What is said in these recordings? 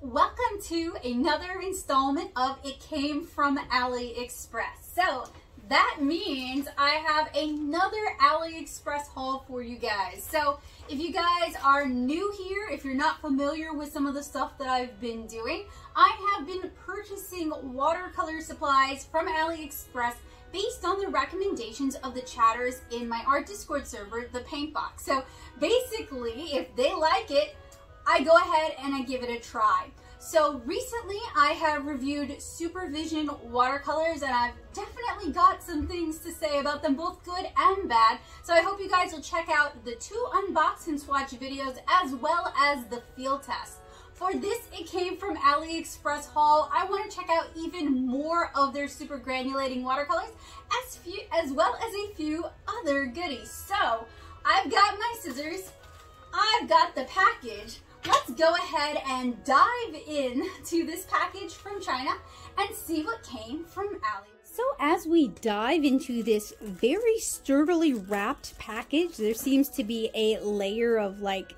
Welcome to another installment of It Came from AliExpress. So that means I have another AliExpress haul for you guys. So if you guys are new here, if you're not familiar with some of the stuff that I've been doing, I have been purchasing watercolor supplies from AliExpress based on the recommendations of the chatters in my art Discord server, the Paint Box. So basically, if they like it, I go ahead and I give it a try. So recently I have reviewed Supervision watercolors and I've definitely got some things to say about them, both good and bad. So I hope you guys will check out the 2 unbox and swatch videos as well as the field test. For this It Came from AliExpress haul, I want to check out even more of their Supergranulating watercolors as well as a few other goodies. So I've got my scissors, I've got the package. Let's go ahead and dive in to this package from China and see what came from Ali. So as we dive into this very sturdily wrapped package, there seems to be a layer of like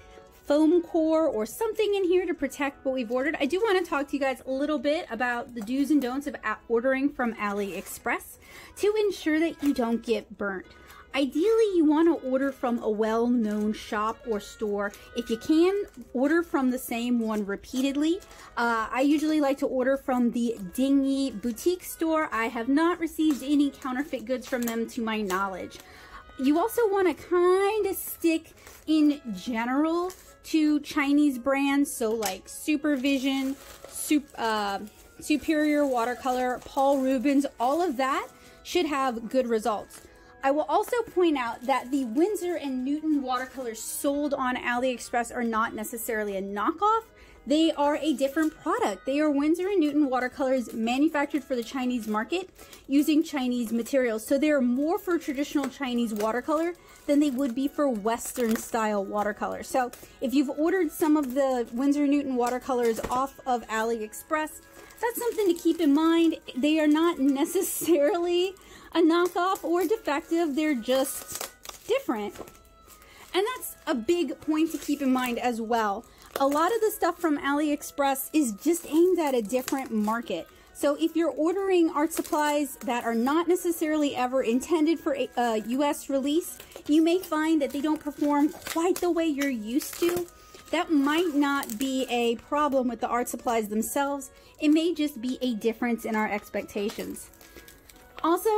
foam core or something in here to protect what we've ordered. I do want to talk to you guys a little bit about the do's and don'ts of ordering from AliExpress to ensure that you don't get burnt. Ideally, you want to order from a well-known shop or store. If you can, order from the same one repeatedly. I usually like to order from the Dingy boutique store. I have not received any counterfeit goods from them to my knowledge. You also want to kind of stick in general to Chinese brands, so like Supervision, Superior Watercolor, Paul Rubens, all of that should have good results. I will also point out that the Winsor & Newton watercolors sold on AliExpress are not necessarily a knockoff. They are a different product. They are Winsor & Newton watercolors manufactured for the Chinese market using Chinese materials. So they're more for traditional Chinese watercolor than they would be for Western style watercolor. So if you've ordered some of the Winsor & Newton watercolors off of AliExpress, that's something to keep in mind. They are not necessarily a knockoff or defective, they're just different. And that's a big point to keep in mind as well. A lot of the stuff from AliExpress is just aimed at a different market. So if you're ordering art supplies that are not necessarily ever intended for a US release, you may find that they don't perform quite the way you're used to. That might not be a problem with the art supplies themselves. It may just be a difference in our expectations. Also,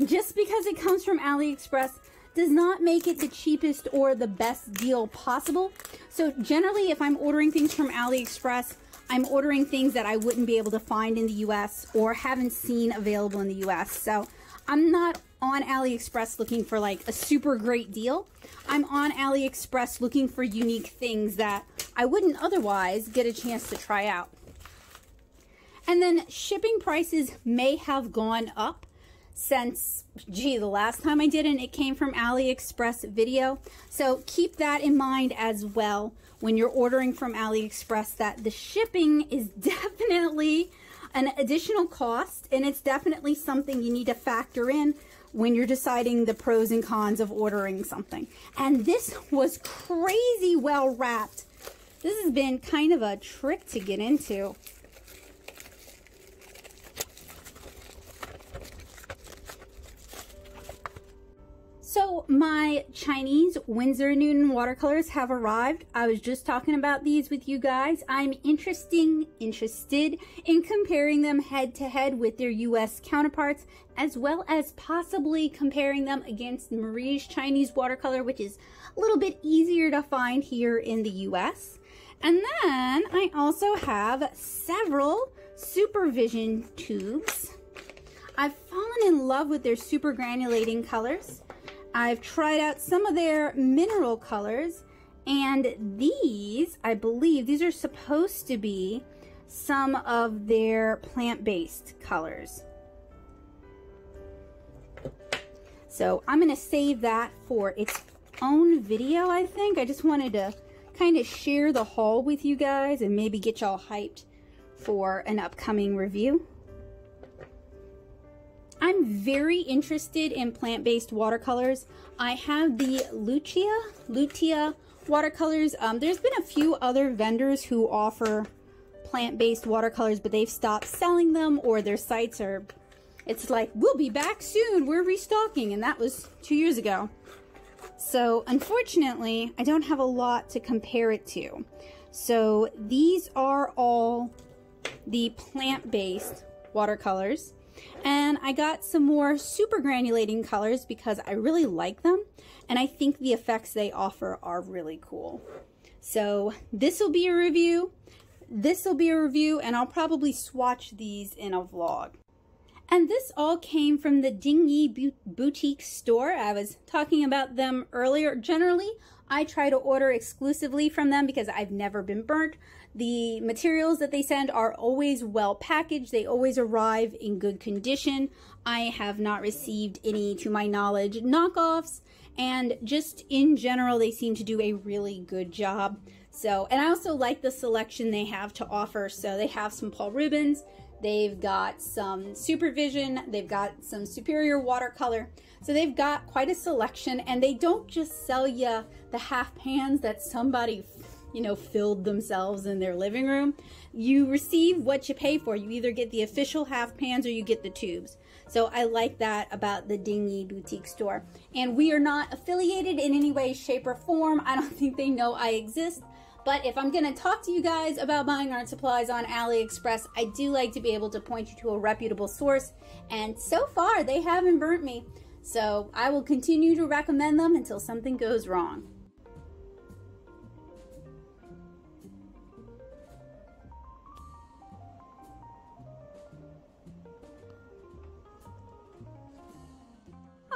just because it comes from AliExpress does not make it the cheapest or the best deal possible. So generally, if I'm ordering things from AliExpress, I'm ordering things that I wouldn't be able to find in the US or haven't seen available in the US. So I'm not on AliExpress looking for like a super great deal. I'm on AliExpress looking for unique things that I wouldn't otherwise get a chance to try out. And then shipping prices may have gone up since, gee, the last time I did an It Came from AliExpress video. So keep that in mind as well when you're ordering from AliExpress, that the shipping is definitely an additional cost, and it's definitely something you need to factor in when you're deciding the pros and cons of ordering something. And this was crazy well wrapped. This has been kind of a trick to get into. So my Chinese Winsor & Newton watercolors have arrived. I was just talking about these with you guys. I'm interested in comparing them head to head with their US counterparts, as well as possibly comparing them against Marie's Chinese watercolor, which is a little bit easier to find here in the US. And then I also have several Supervision tubes. I've fallen in love with their Supergranulating colors. I've tried out some of their mineral colors, and these, I believe, these are supposed to be some of their plant-based colors. So I'm going to save that for its own video, I think. I just wanted to kind of share the haul with you guys and maybe get y'all hyped for an upcoming review. I'm I'm very interested in plant-based watercolors. I have the Lutia watercolors. There's been a few other vendors who offer plant-based watercolors, but they've stopped selling them, or their sites are, it's like, we'll be back soon, we're restocking, and that was 2 years ago. So unfortunately, I don't have a lot to compare it to. So these are all the plant-based watercolors. And I got some more Supergranulating colors because I really like them, and I think the effects they offer are really cool. So this will be a review, and I'll probably swatch these in a vlog. And this all came from the Dingy Boutique store. I was talking about them earlier. Generally, I try to order exclusively from them because I've never been burnt. The materials that they send are always well packaged. They always arrive in good condition. I have not received any, to my knowledge, knockoffs. And just in general, they seem to do a really good job. So, and I also like the selection they have to offer. So they have some Paul Rubens. They've got some Supervision. They've got some Superior Watercolor. So they've got quite a selection, and they don't just sell you the half pans that somebody, you know, filled themselves in their living room. You receive what you pay for. You either get the official half pans or you get the tubes. So I like that about the Dingy Boutique store. And we are not affiliated in any way, shape, or form. I don't think they know I exist. But if I'm going to talk to you guys about buying art supplies on AliExpress, I do like to be able to point you to a reputable source. And so far, they haven't burnt me. So I will continue to recommend them until something goes wrong.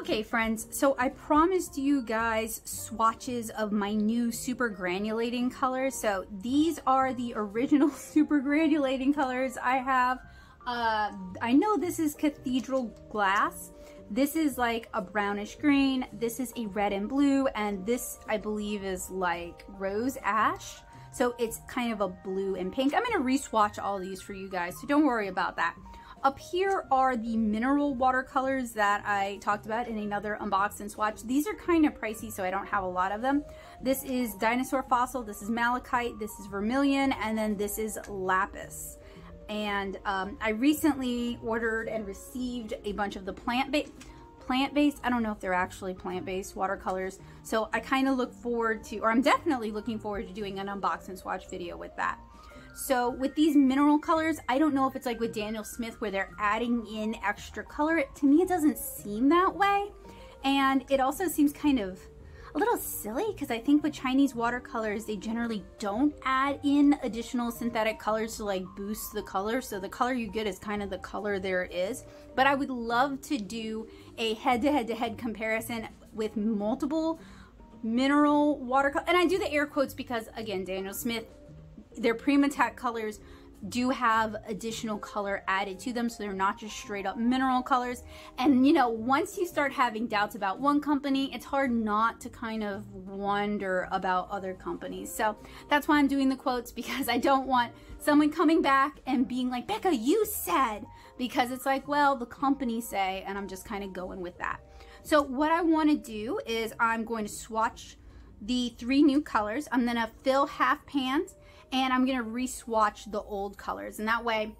Okay friends, so I promised you guys swatches of my new Supergranulating colors. So these are the original Supergranulating colors I have. I know this is Cathedral Glass. This is like a brownish green. This is a red and blue. And this, I believe, is like rose ash. So it's kind of a blue and pink. I'm going to re-swatch all these for you guys, so don't worry about that. Up here are the mineral watercolors that I talked about in another unbox and swatch. These are kind of pricey, so I don't have a lot of them. This is Dinosaur Fossil, this is Malachite, this is Vermilion, and then this is Lapis. And I recently ordered and received a bunch of the plant-based, I don't know if they're actually plant-based watercolors. So I kind of look forward to, or I'm definitely looking forward to doing an unbox and swatch video with that. So with these mineral colors, I don't know if it's like with Daniel Smith where they're adding in extra color. To me, it doesn't seem that way. And it also seems kind of a little silly because I think with Chinese watercolors, they generally don't add in additional synthetic colors to like boost the color. So the color you get is kind of the color there is. But I would love to do a head-to-head comparison with multiple mineral watercolor. And I do the air quotes because, again, Daniel Smith, their Primatek colors do have additional color added to them, so they're not just straight up mineral colors. And you know, once you start having doubts about one company, it's hard not to kind of wonder about other companies. So that's why I'm doing the quotes, because I don't want someone coming back and being like, Becca, you said, because it's like, well, the company say, and I'm just kind of going with that. So what I want to do is I'm going to swatch the 3 new colors. I'm going to fill half pans, and I'm going to re-swatch the old colors, and that way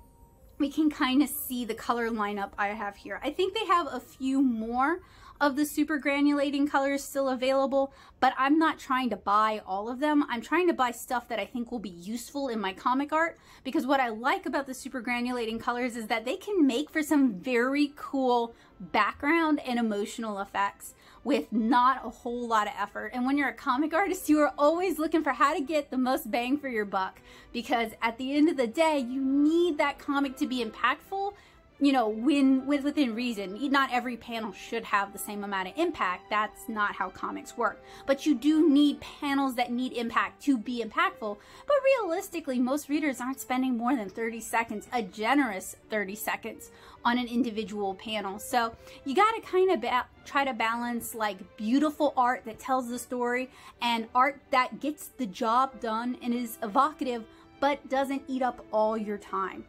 we can kind of see the color lineup I have here. I think they have a few more of the Supergranulating colors still available, but I'm not trying to buy all of them. I'm trying to buy stuff that I think will be useful in my comic art, because what I like about the Supergranulating colors is that they can make for some very cool background and emotional effects with not a whole lot of effort. And when you're a comic artist, you are always looking for how to get the most bang for your buck, because at the end of the day, you need that comic to be impactful, you know, within reason. Not every panel should have the same amount of impact. That's not how comics work. But you do need panels that need impact to be impactful. But realistically, most readers aren't spending more than 30 seconds, a generous 30 seconds, on an individual panel. So you got to kind of try to balance like beautiful art that tells the story and art that gets the job done and is evocative but doesn't eat up all your time.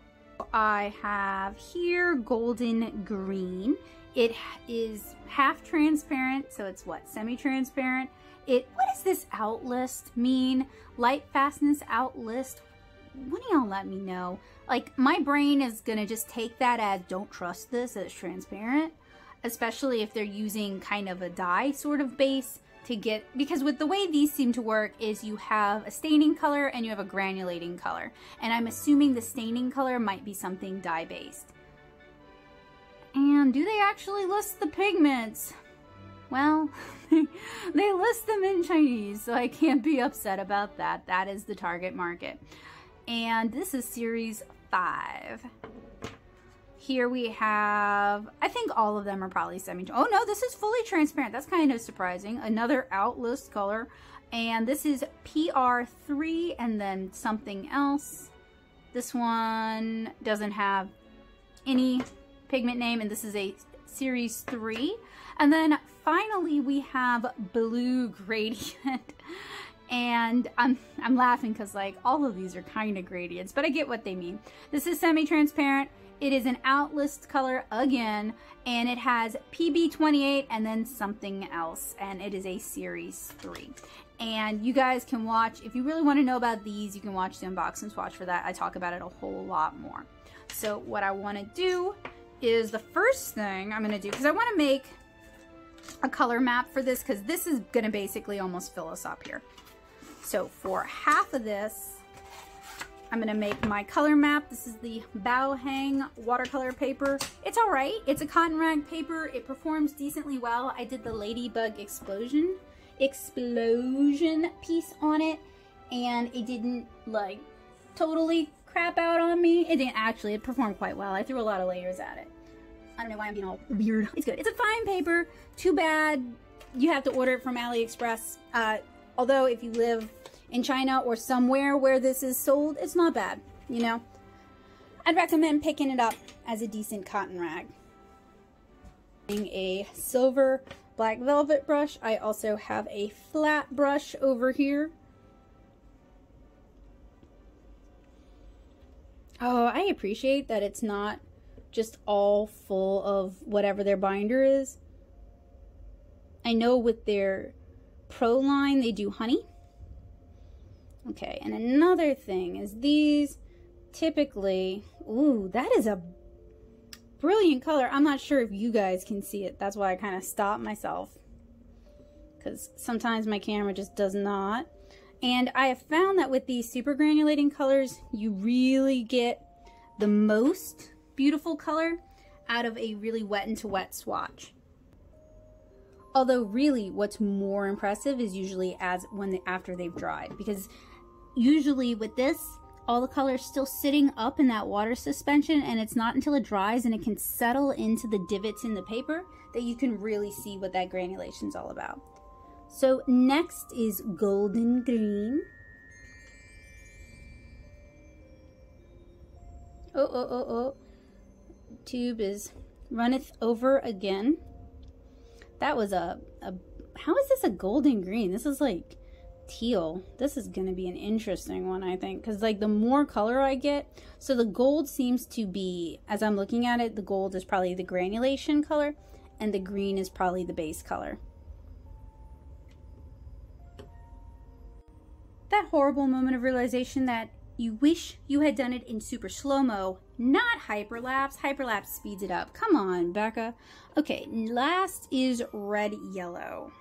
I have here golden green. It is half transparent, so it's what, semi-transparent. What does this out list mean? Light fastness out list. What do y'all let me know? Like, my brain is gonna just take that as don't trust this, as transparent, especially if they're using kind of a dye sort of base to get, because with the way these seem to work is you have a staining color and you have a granulating color, and I'm assuming the staining color might be something dye based. And do they actually list the pigments? Well, they list them in Chinese, so I can't be upset about that. That is the target market. And this is series 5. Here we have, I think all of them are probably oh no, this is fully transparent. That's kind of surprising. Another outlist color. And this is PR3 and then something else. This one doesn't have any pigment name, and this is a series 3. And then finally we have Blue Gradient. And I'm laughing because like all of these are kind of gradients, but I get what they mean. This is semi-transparent. It is an outlist color again, and it has PB28 and then something else, and it is a series 3. And you guys can watch, if you really want to know about these, you can watch the unboxing swatch for that. I talk about it a whole lot more. So what I want to do is, the first thing I'm going to do, because I want to make a color map for this, because this is going to basically almost fill us up here. So for half of this, I'm going to make my color map. This is the Bao Hang watercolor paper. It's all right. It's a cotton rag paper. It performs decently well. I did the ladybug explosion piece on it, and it didn't like totally crap out on me. It didn't actually. It performed quite well. I threw a lot of layers at it. I don't know why I'm being all weird. It's good. It's a fine paper. Too bad you have to order it from AliExpress. Although if you live in China or somewhere where this is sold, it's not bad, you know. I'd recommend picking it up as a decent cotton rag. A silver black velvet brush. I also have a flat brush over here. Oh, I appreciate that it's not just all full of whatever their binder is. I know with their Pro line they do honey. Okay, and another thing is these typically, ooh, that is a brilliant color. I'm not sure if you guys can see it. That's why I kind of stopped myself, because sometimes my camera just does not. And I have found that with these super granulating colors, you really get the most beautiful color out of a really wet into wet swatch. Although really what's more impressive is usually after they've dried, because usually with this, all the color is still sitting up in that water suspension, and it's not until it dries and it can settle into the divots in the paper that you can really see what that granulation is all about. So next is golden green. Oh. Tube is runneth over again. That was how is this a golden green? This is like teal. This is gonna be an interesting one, I think, because like the more color I get, so the gold seems to be, as I'm looking at it, the gold is probably the granulation color and the green is probably the base color. That horrible moment of realization that you wish you had done it in super slow-mo, not hyperlapse. Hyperlapse speeds it up. Come on, Becca. Okay, last is red yellow.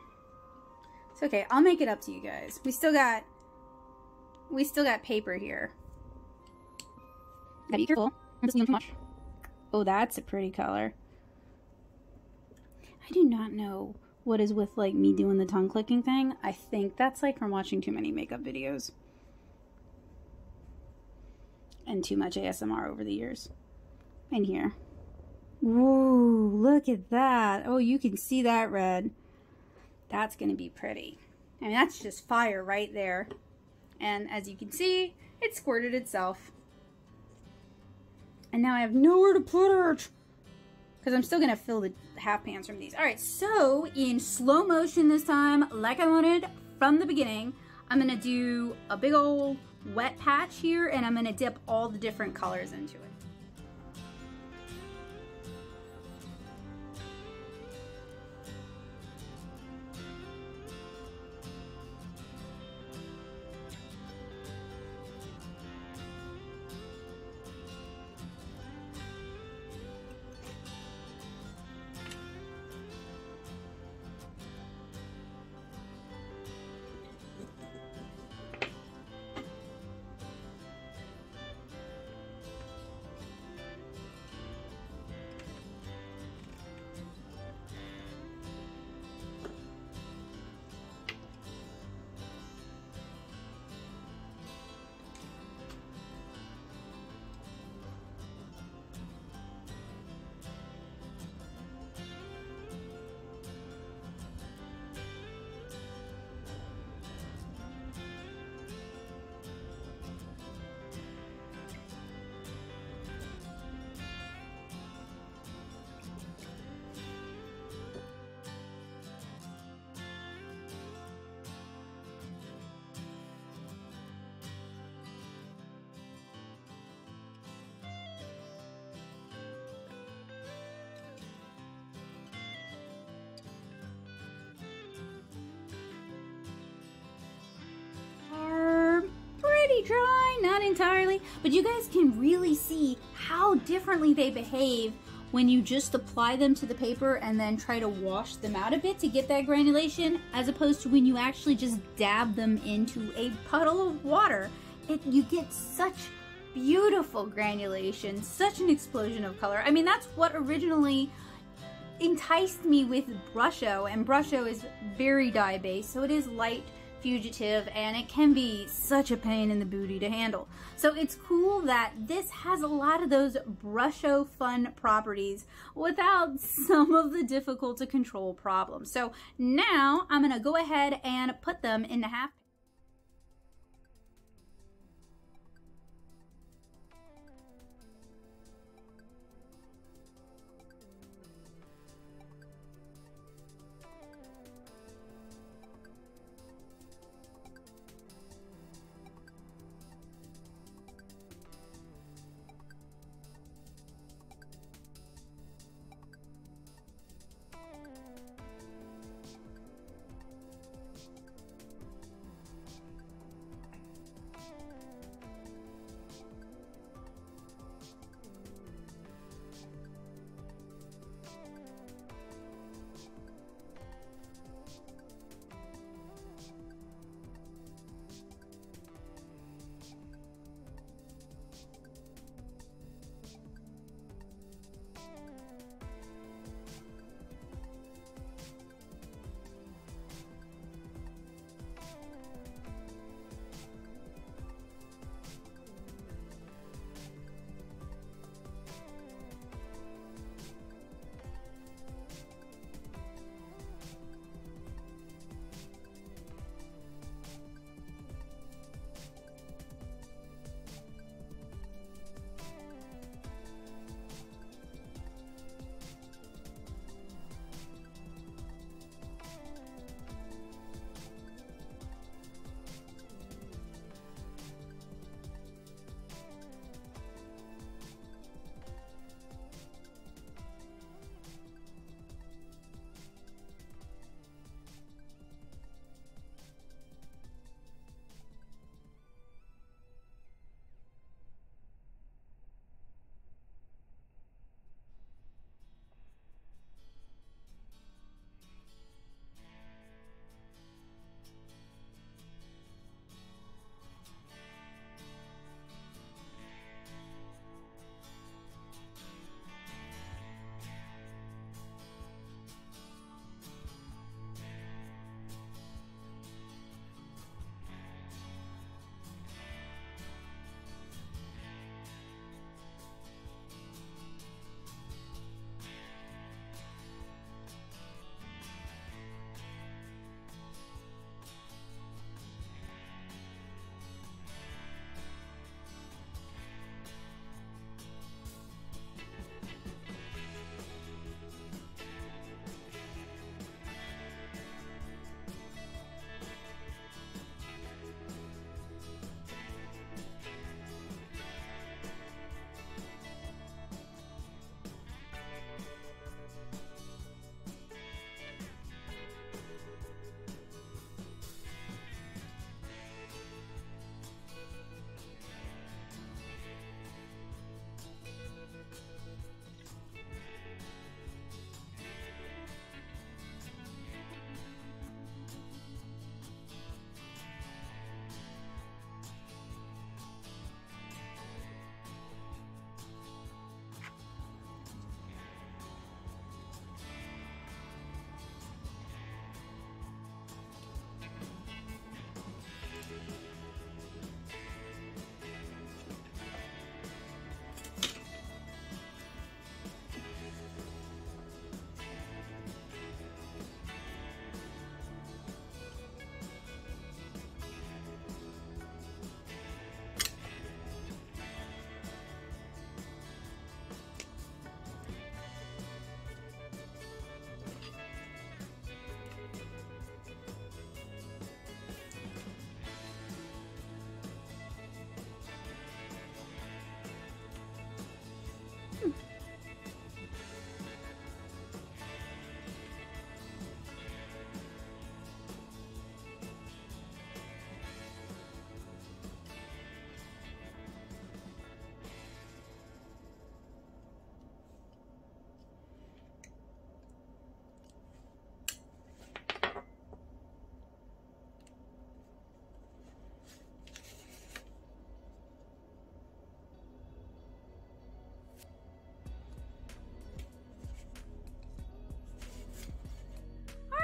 It's okay, I'll make it up to you guys. We still got paper here. Gotta be careful. Not to too much. Oh, that's a pretty color. I do not know what is with like me doing the tongue clicking thing. I think that's like from watching too many makeup videos and too much ASMR over the years. In here. Ooh, look at that. Oh, you can see that red. That's gonna be pretty. I mean, that's just fire right there. And as you can see, it squirted itself. And now I have nowhere to put it, because I'm still gonna fill the half pans from these. All right, so in slow motion this time, like I wanted from the beginning, I'm gonna do a big old wet patch here, and I'm gonna dip all the different colors into it. pretty dry, not entirely, but you guys can really see how differently they behave when you just apply them to the paper and then try to wash them out a bit to get that granulation, as opposed to when you actually just dab them into a puddle of water. You get such beautiful granulation, such an explosion of color. I mean, that's what originally enticed me with Brusho, and Brusho is very dye based, so it is light, fugitive, and it can be such a pain in the booty to handle. So it's cool that this has a lot of those Brusho fun properties without some of the difficult to control problems. So now I'm gonna go ahead and put them into half.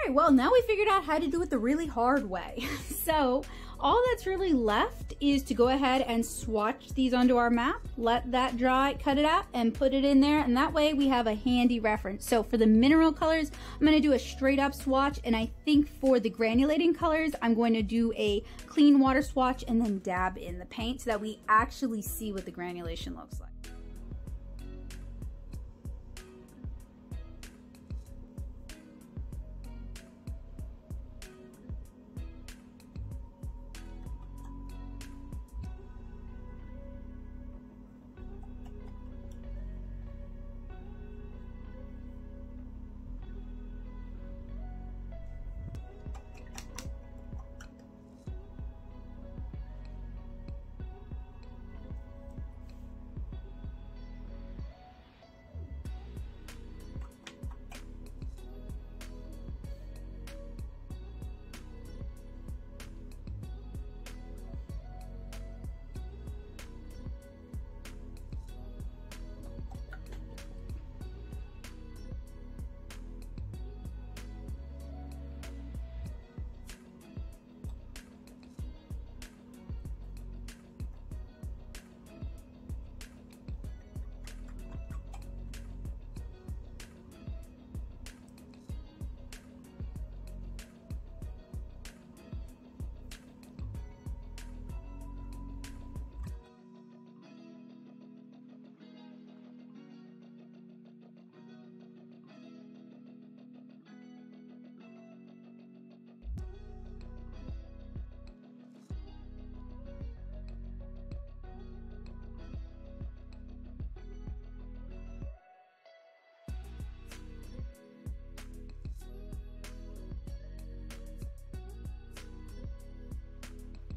right, well, now we figured out how to do it the really hard way. So all that's really left is to go ahead and swatch these onto our map, let that dry, cut it out, and put it in there, and that way we have a handy reference. So for the mineral colors, I'm going to do a straight up swatch, and I think for the granulating colors, I'm going to do a clean water swatch and then dab in the paint so that we actually see what the granulation looks like.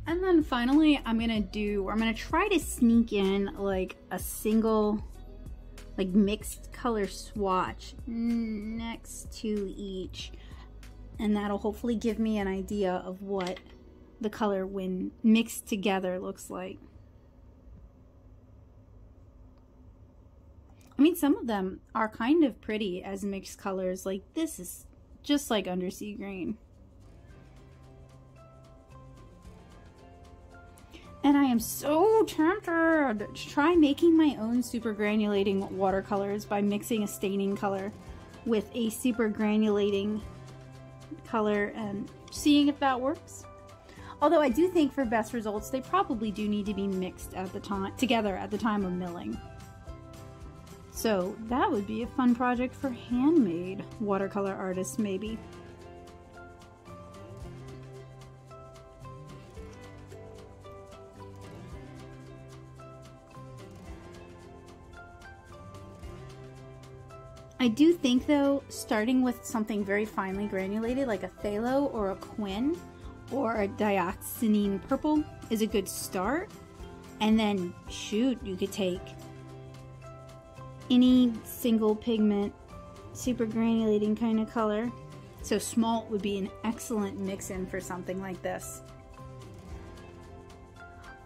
And then finally, I'm gonna try to sneak in like a single, like mixed color swatch next to each. And that'll hopefully give me an idea of what the color when mixed together looks like. I mean, some of them are kind of pretty as mixed colors. Like this is just like undersea green. And I am so tempted to try making my own super granulating watercolors by mixing a staining color with a super granulating color and seeing if that works. Although I do think for best results, they probably do need to be mixed at the time, together at the time of milling. So that would be a fun project for handmade watercolor artists, maybe. I do think though, starting with something very finely granulated like a phthalo or a quin or a dioxazine purple is a good start. And then shoot, you could take any single pigment, super granulating kind of color. So smalt would be an excellent mix-in for something like this.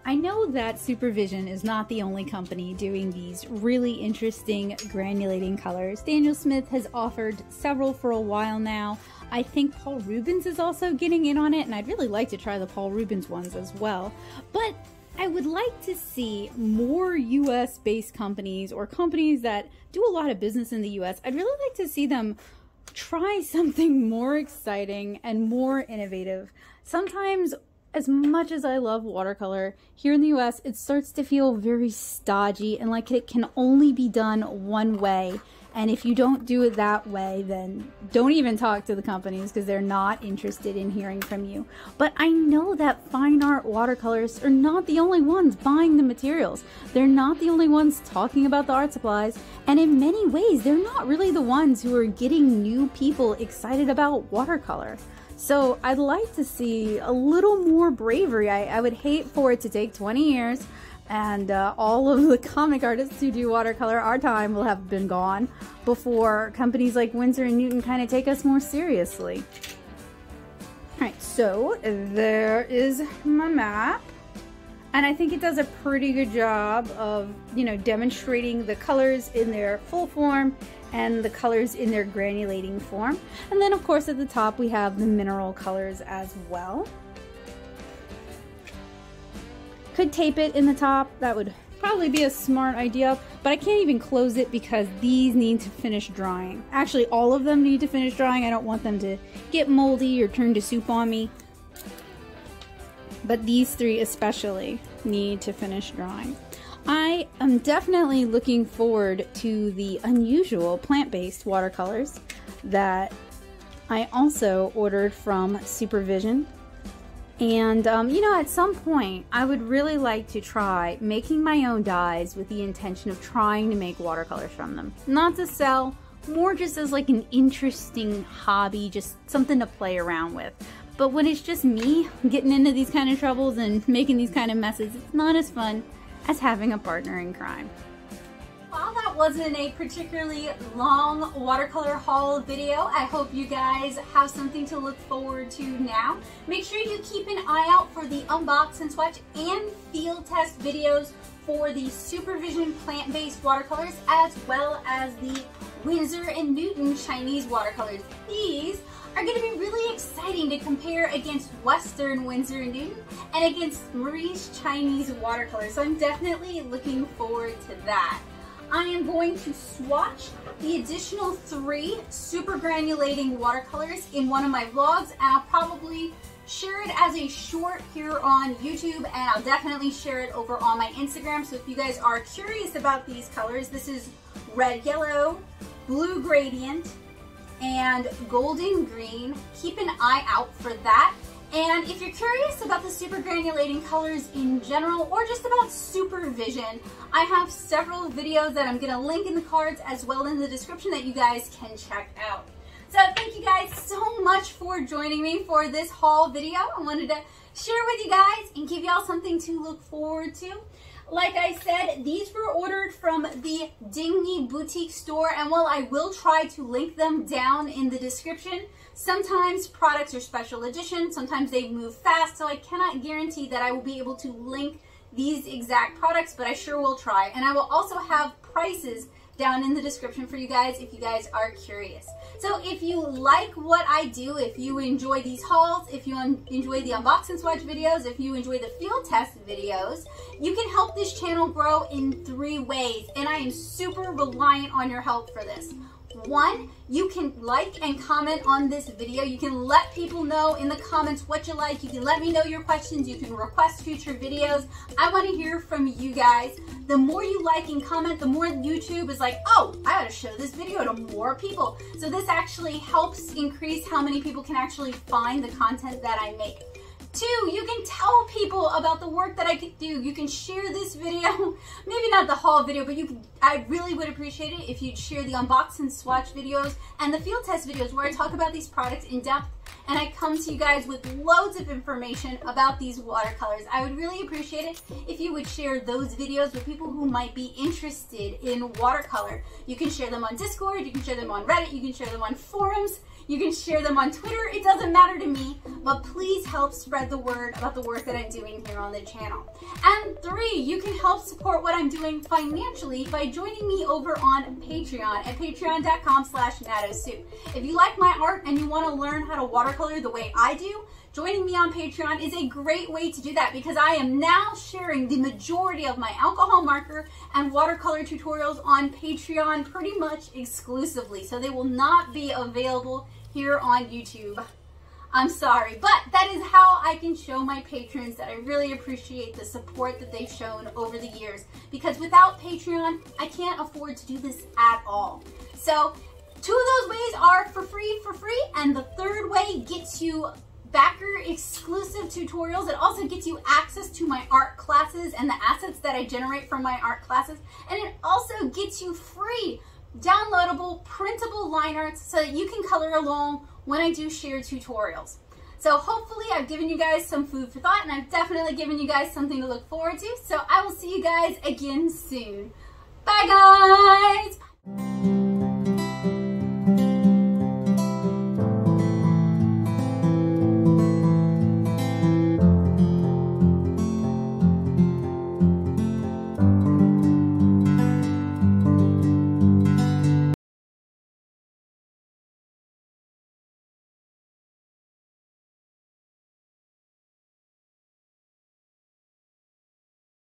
I know that Supervision is not the only company doing these really interesting granulating colors. Daniel Smith has offered several for a while now. I think Paul Rubens is also getting in on it, and I'd really like to try the Paul Rubens ones as well. But I would like to see more US-based companies or companies that do a lot of business in the US. I'd really like to see them try something more exciting and more innovative. Sometimes, as much as I love watercolor, here in the US, it starts to feel very stodgy and like it can only be done one way. And if you don't do it that way, then don't even talk to the companies because they're not interested in hearing from you. But I know that fine art watercolorists are not the only ones buying the materials. They're not the only ones talking about the art supplies. And in many ways, they're not really the ones who are getting new people excited about watercolor. So I'd like to see a little more bravery. I would hate for it to take 20 years and all of the comic artists who do watercolor, our time will have been gone before companies like Winsor & Newton kind of take us more seriously. Alright, so there is my map. And I think it does a pretty good job of, you know, demonstrating the colors in their full form and the colors in their granulating form. And then of course at the top we have the mineral colors as well. Could tape it in the top, that would probably be a smart idea, but I can't even close it because these need to finish drying. Actually, all of them need to finish drying. I don't want them to get moldy or turn to soup on me. But these three especially need to finish drying. I am definitely looking forward to the unusual plant-based watercolors that I also ordered from Supervision. And, you know, at some point, I would really like to try making my own dyes with the intention of trying to make watercolors from them. Not to sell, more just as like an interesting hobby, just something to play around with. But when it's just me getting into these kind of troubles and making these kind of messes, it's not as fun as having a partner in crime. While that wasn't a particularly long watercolor haul video, I hope you guys have something to look forward to now. Make sure you keep an eye out for the unbox and swatch and field test videos for the Supervision plant-based watercolors, as well as the Winsor & Newton Chinese watercolors. These are going to be really exciting to compare against Western Winsor & Newton and against Marie's Chinese watercolors. So I'm definitely looking forward to that. I am going to swatch the additional 3 Supergranulating watercolors in one of my vlogs, and I'll probably share it as a short here on YouTube, and I'll definitely share it over on my Instagram. So if you guys are curious about these colors, this is red yellow, blue gradient, and golden green. Keep an eye out for that. And if you're curious about the Supergranulating colors in general, or just about Supervision, I have several videos that I'm going to link in the cards as well in the description that you guys can check out. So thank you guys so much for joining me for this haul video. I wanted to share with you guys and give y'all something to look forward to. Like I said, these were ordered from the Dingy Boutique store, and while I will try to link them down in the description, sometimes products are special edition, sometimes they move fast, so I cannot guarantee that I will be able to link these exact products, but I sure will try. And I will also have prices down in the description for you guys if you guys are curious. So if you like what I do, if you enjoy these hauls, if you enjoy the unbox and swatch videos, if you enjoy the field test videos, you can help this channel grow in 3 ways, and I am super reliant on your help for this. 1, you can like and comment on this video. You can let people know in the comments what you like. You can let me know your questions. You can request future videos. I want to hear from you guys. The more you like and comment, the more YouTube is like, oh, I ought to show this video to more people. So this actually helps increase how many people can actually find the content that I make. 2, you can tell people about the work that I could do. You can share this video, maybe not the haul video, but I really would appreciate it if you'd share the unbox and swatch videos and the field test videos where I talk about these products in depth and I come to you guys with loads of information about these watercolors. I would really appreciate it if you would share those videos with people who might be interested in watercolor. You can share them on Discord, you can share them on Reddit, you can share them on forums, you can share them on Twitter. It doesn't matter to me, but please help spread the word about the work that I'm doing here on the channel. And 3, you can help support what I'm doing financially by joining me over on Patreon at patreon.com/NatoSoup. If you like my art and you want to learn how to watercolor the way I do, joining me on Patreon is a great way to do that, because I am now sharing the majority of my alcohol marker and watercolor tutorials on Patreon pretty much exclusively. So they will not be available here on YouTube. I'm sorry, but that is how I can show my patrons that I really appreciate the support that they've shown over the years, because without Patreon, I can't afford to do this at all. So 2 of those ways are for free, and the 3rd way gets you backer exclusive tutorials. It also gets you access to my art classes and the assets that I generate from my art classes, and it also gets you free downloadable printable line arts so that you can color along when I do share tutorials. So hopefully I've given you guys some food for thought, and I've definitely given you guys something to look forward to. So I will see you guys again soon. Bye guys!